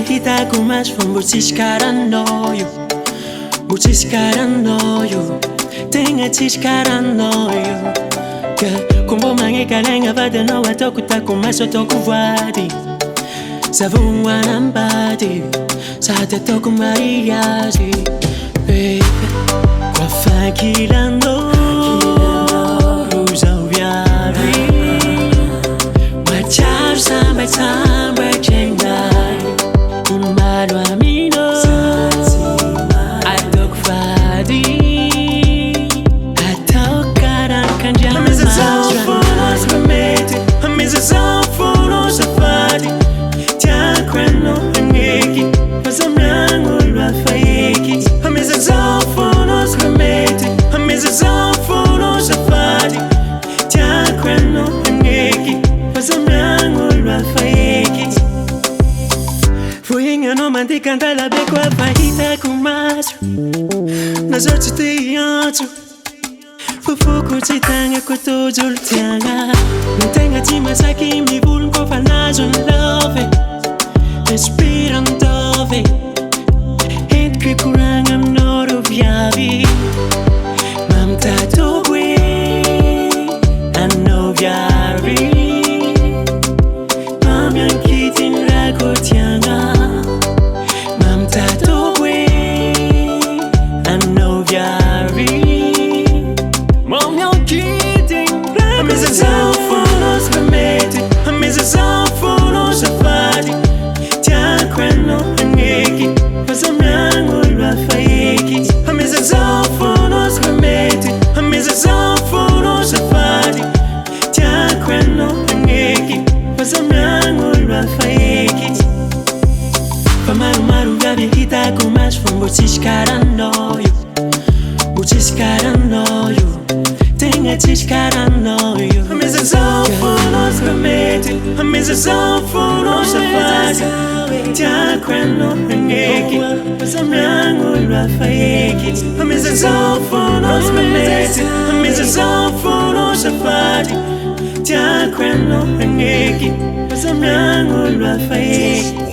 Hitako mas fa mbo tsisy karanao io, mbo tsisy karanao io, tegna tsisy karanao io. Ko mbo magnekalegna vadanao ataoko tako maso ataoko voady, zavono anambady sady ataoko mariage. Ko afakilanao rozao viavy, matsiaro sambatsambatrenay Malo amino ataoko vady, ataoko karan-kandrama. Ameza zaho fono sy mety, ameza zaho fono safady, tiako anao agneky fa samiagna olo hafa eky. Ameza zaho fono sy mety, ameza zaho fono safady, tiako anao agneky fa samiagna olo hafa eky. Voinganao mandeha an-dalabe ko afa hitako maso, na zaho tsy te hiantso, fofoko tsy tagnako tojolo tiagna. No tegna tsy masaky mivolony ko fa nazo ny love, respira andove, entiko hikoragna aminao ro viavy, mamitato hoe anao viavy, mamiankitiny rako tiagna. Ameza zaho fono sy mety, ameza zaho fono safady, tiako anao agneky fa samiagna olo hafa eky. Ameza zaho fono sy mety, ameza zaho fono safady, tiako anao agneky fa samiagna olo hafa eky. Fa maromaro viavy hitako maso fa mbo tsisy karanao io, mbo tsisy karanao io, tegna tsisy karanao io. Ameza zaho fono sy mety, ameza zaho fono safady, tiako anao agneky fa samiagna olo hafa eky. Ameza zaho fono sy mety, ameza zaho fono safady, tiako anao agneky fa samiagna olo hafa eky.